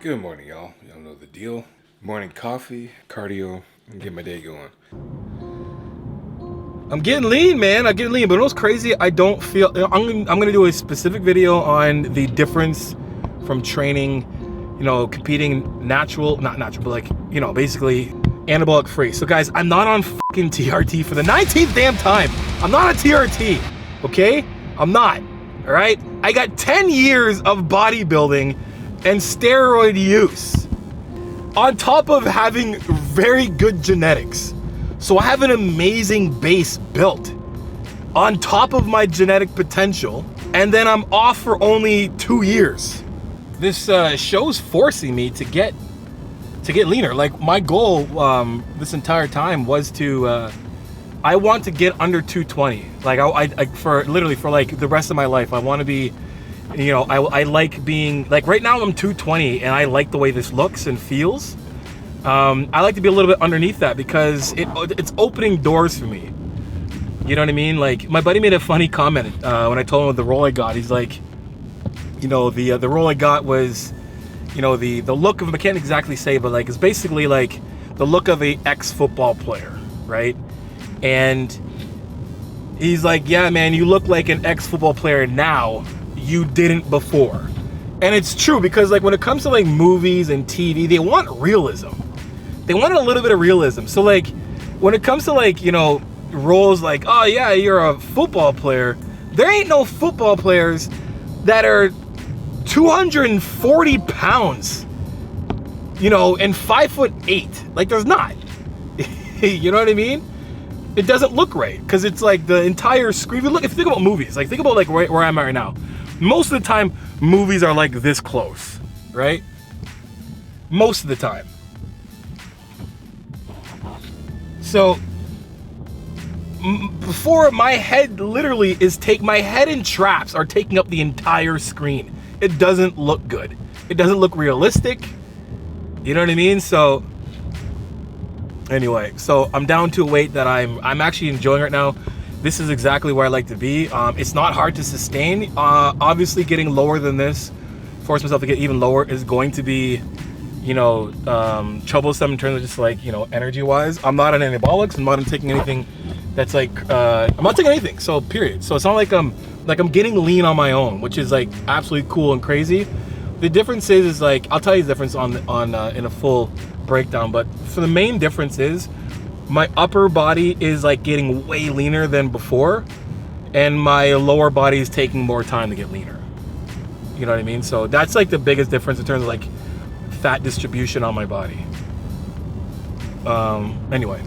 Good morning, y'all. Y'all know the deal. Morning coffee, cardio, and get my day going. I'm getting lean, man. I'm getting lean, but it was crazy. I don't feel. I'm gonna do a specific video on the difference from training, competing not natural, but like, basically anabolic free. So guys, I'm not on fucking TRT for the 19th damn time. I'm not on TRT, okay? I'm not. All right. I got 10 years of bodybuilding and steroid use on top of having very good genetics. So I have an amazing base built on top of my genetic potential, and then I'm off for only 2 years. This show's forcing me to get leaner. Like my goal this entire time was to I want to get under 220. Like I for like the rest of my life, I want to be, I like being, like right now I'm 220 and I like the way this looks and feels. I like to be a little bit underneath that because it's opening doors for me. You know what I mean? Like my buddy made a funny comment when I told him the role I got. He's like, the role I got was, the look of, I can't exactly say, but like it's basically like the look of a ex-football player, right? And he's like, yeah, man, you look like an ex-football player now. You didn't before. And it's true, because like when it comes to like movies and TV, they want realism. They want a little bit of realism. So like when it comes to like, roles like, oh yeah, you're a football player, there ain't no football players that are 240 pounds, and 5'8". Like there's not. You know what I mean? It doesn't look right because it's like the entire screen. Look, if you think about movies, like think about like where I'm at right now. Most of the time, movies are like this close, right? Most of the time. So before my head literally my head and traps are taking up the entire screen. It doesn't look good. It doesn't look realistic. You know what I mean? So anyway, so I'm down to a weight that I'm actually enjoying right now. This is exactly where I like to be. It's not hard to sustain. Obviously getting lower than this, force myself to get even lower, is going to be, troublesome in terms of just like, energy wise. I'm not on anabolics. I'm not taking anything that's like, I'm not taking anything. So period. So it's not like I'm getting lean on my own, which is like absolutely cool and crazy. The difference is like, I'll tell you the difference on in a full breakdown, but for the main difference is my upper body is like getting way leaner than before, and my lower body is taking more time to get leaner. You know what I mean? So that's like the biggest difference in terms of like fat distribution on my body. Anyway,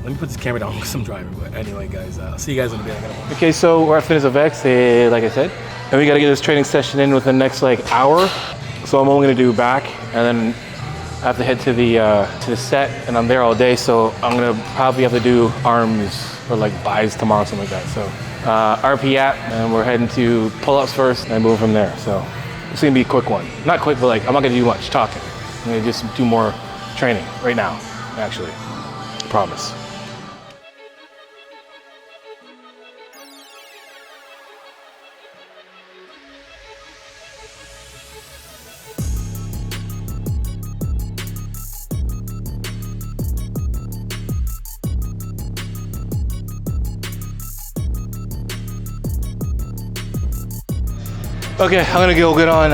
let me put this camera down because I'm driving. But anyway, guys, I'll see you guys in a bit. Okay, so we're at Fitness of X, like I said, and we got to get this training session in within the next like hour. So I'm only gonna do back, and then I have to head to the set, and I'm there all day, so I'm gonna probably have to do arms or like buys tomorrow, something like that. So RP app, and we're heading to pull-ups first and move from there. So it's gonna be a quick one. Not quick, but like I'm not gonna do much talking. I'm gonna just do more training right now, actually. I promise. Okay, I'm gonna go get on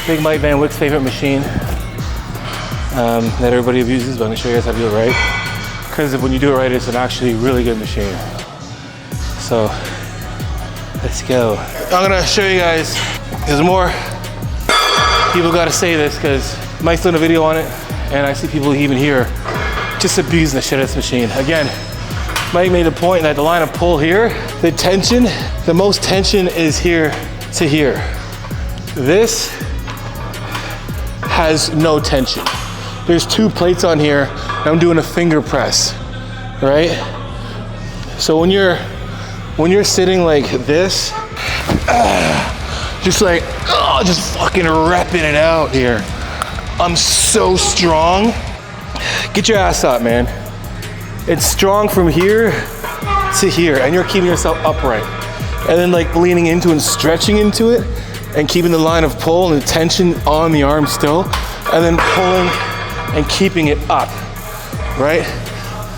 Big Mike Van Wyck's favorite machine that everybody abuses, but I'm gonna show you guys how to do it right. Because when you do it right, it's an actually really good machine. So, let's go. I'm gonna show you guys, there's more people gotta say this because Mike's doing a video on it, and I see people even here just abusing the shit out of this machine. Again, Mike made a point that the line of pull here, the tension, the most tension is here to here. This has no tension. There's 2 plates on here, and I'm doing a finger press, right? So when you're sitting like this, just like, just fucking repping it out here. I'm so strong. Get your ass up, man. It's strong from here to here, and you're keeping yourself upright. And then like leaning into and stretching into it and keeping the line of pull and the tension on the arm still. and then pulling and keeping it up, right?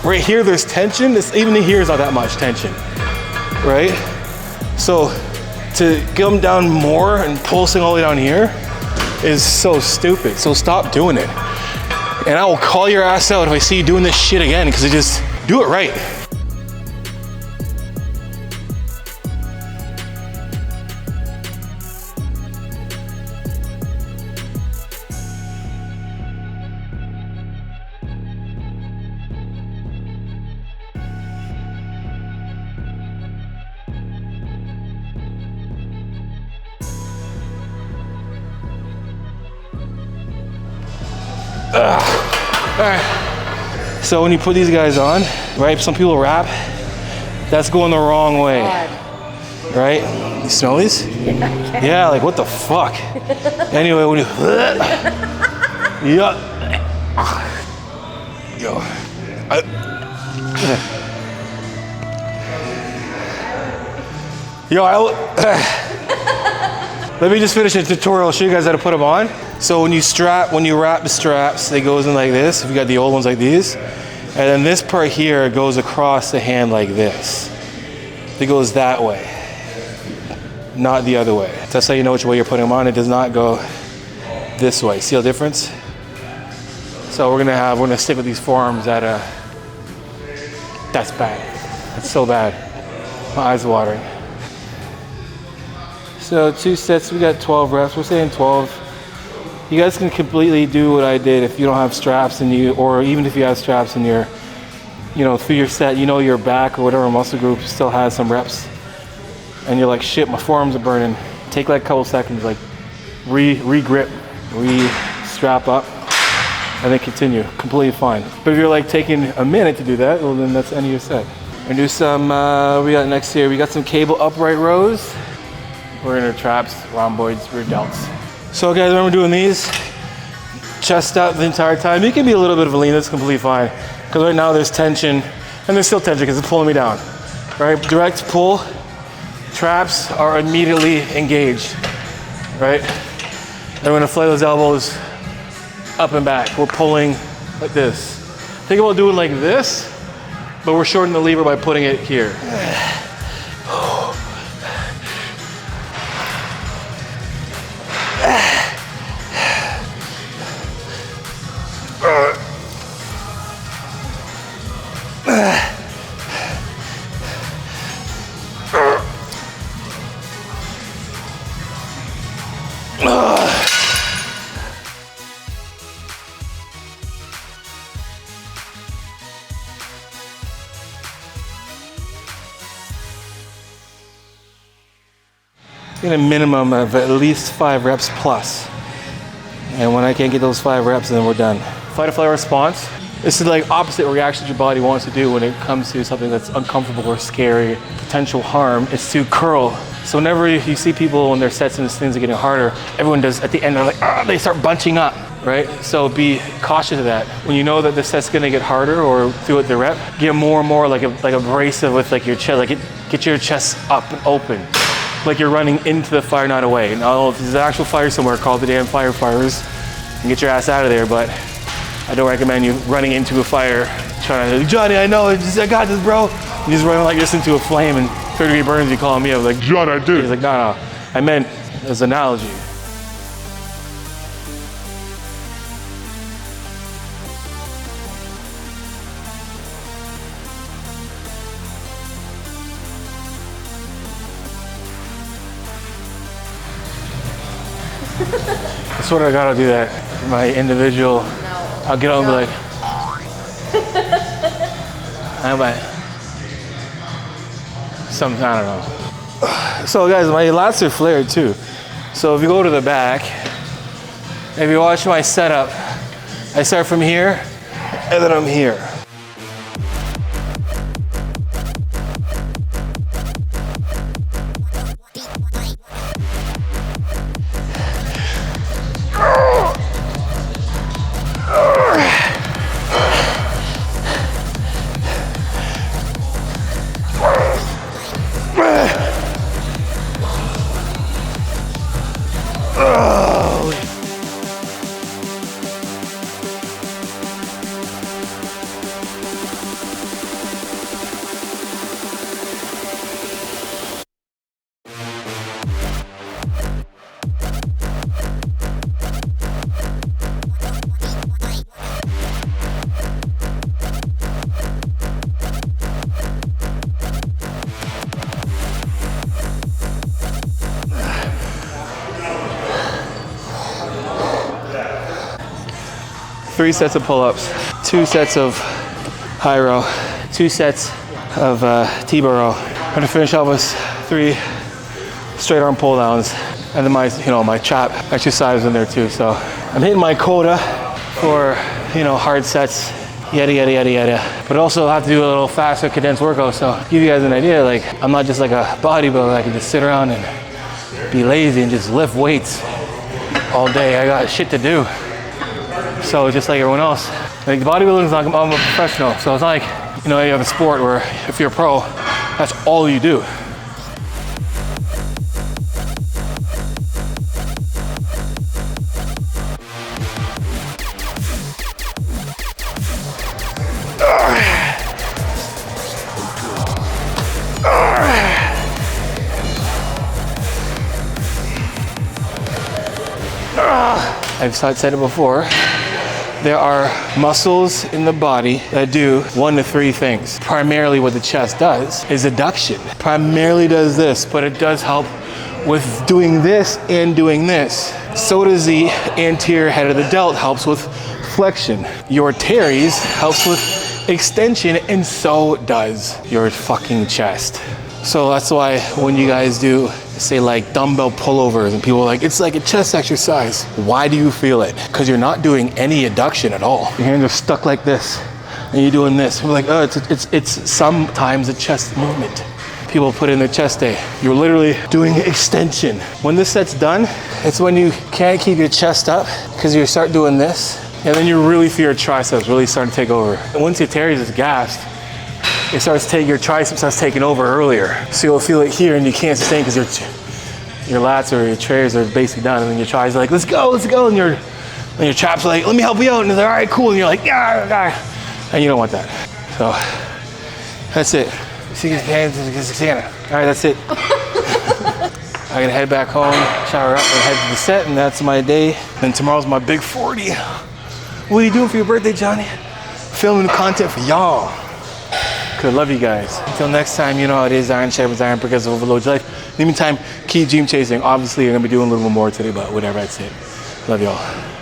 Right here, there's tension. Even here is not that much tension, right? So to get them down more and pulsing all the way down here is so stupid. So stop doing it. And I will call your ass out if I see you doing this shit again, because you just do it right. All right, so when you put these guys on, right, some people rap, that's going the wrong way, right? You smell these? Yeah, like what the fuck? Anyway, when you, yeah, yo, let me just finish the tutorial, show you guys how to put them on. So when you wrap the straps, it goes in like this. If you got the old ones like these. And then this part here goes across the hand like this. It goes that way, not the other way. That's how you know which way you're putting them on. It does not go this way. See the difference? So we're gonna stick with these forearms at that's bad. That's so bad. My eyes are watering. So 2 sets, we got 12 reps. We're saying 12. You guys can completely do what I did if you don't have straps in you, or even if you have straps in your, through your set, your back or whatever muscle group still has some reps. And you're like, shit, my forearms are burning. Take like a couple seconds, like re-grip, re-strap up, and then continue, completely fine. But if you're like taking a minute to do that, well then that's the end of your set. And do some, we got next here, we got some cable upright rows. We're in our traps, rhomboids, rear delts. So guys, remember doing these, chest up the entire time. You can be a little bit of a lean, that's completely fine. Because right now there's tension, and there's still tension because it's pulling me down. Right, direct pull, traps are immediately engaged, right? And we're gonna fly those elbows up and back. We're pulling like this. Think about doing like this, but we're shortening the lever by putting it here. Get a minimum of at least 5 reps plus. And when I can't get those 5 reps, then we're done. Fight or flight response. This is like opposite reaction your body wants to do when it comes to something that's uncomfortable or scary, potential harm. It's to curl. So whenever you see people when their sets and things are getting harder, everyone does at the end, they're like, they start bunching up, right? So be cautious of that. When you know that the set's gonna get harder or throughout the rep, get more and more like abrasive with like your chest, like get your chest up and open. Like you're running into the fire, not away. Now, if there's an actual fire somewhere, call the damn firefighters and get your ass out of there, but I don't recommend you running into a fire trying to, Johnny, I know, I got this, bro. You just run like this into a flame and 30-degree burns, you calling me up like, John, I do. He's like, no, I meant as an analogy. I swear to God, I'll do that. My individual, I'll get out and be like, I'm like, something, I don't know. So guys, my lats are flared too. So if you go to the back, if you watch my setup, I start from here, and then I'm here. 3 sets of pull-ups, 2 sets of high row, 2 sets of T-bar row. I'm gonna finish off with 3 straight arm pull downs, and then my trap exercise in there too. So I'm hitting my quota for hard sets, yada yada yada yada. But also have to do a little faster condensed workout. So give you guys an idea, like I'm not just like a bodybuilder. I can just sit around and be lazy and just lift weights all day. I got shit to do. So just like everyone else, like the bodybuilding is not, I'm a professional. So it's not like, you have a sport where if you're a pro, that's all you do. I've said it before. There are muscles in the body that do 1 to 3 things. Primarily what the chest does is adduction. Primarily does this, but it does help with doing this and doing this. So does the anterior head of the delt, helps with flexion. Your teres helps with extension, and so does your fucking chest. So that's why when you guys do, say like dumbbell pullovers and people are like, it's like a chest exercise. Why do you feel it? Because you're not doing any adduction at all. Your hands are stuck like this and you're doing this. We're like, oh, it's sometimes a chest movement. People put in their chest day. You're literally doing extension. When this set's done, it's when you can't keep your chest up because you start doing this, and then you really feel your triceps really starting to take over. And once your teres is gassed, your triceps starts taking over earlier. So you'll feel it here and you can't sustain because your lats or your trays are basically done, and then your tries are like, let's go. And your traps are like, let me help you out. And they're like, all right, cool. And you're like, yeah. And you don't want that. So that's it. See his hands. All right, that's it. I gotta head back home, shower up, and head to the set, and that's my day. Then tomorrow's my big 40. What are you doing for your birthday, Johnny? Filming content for y'all. Good, love you guys. Until next time, you know how it is. Iron sharpens iron, progressive overload your life. In the meantime, keep dream chasing. Obviously, I'm gonna be doing a little bit more today, but whatever, that's it. Love y'all.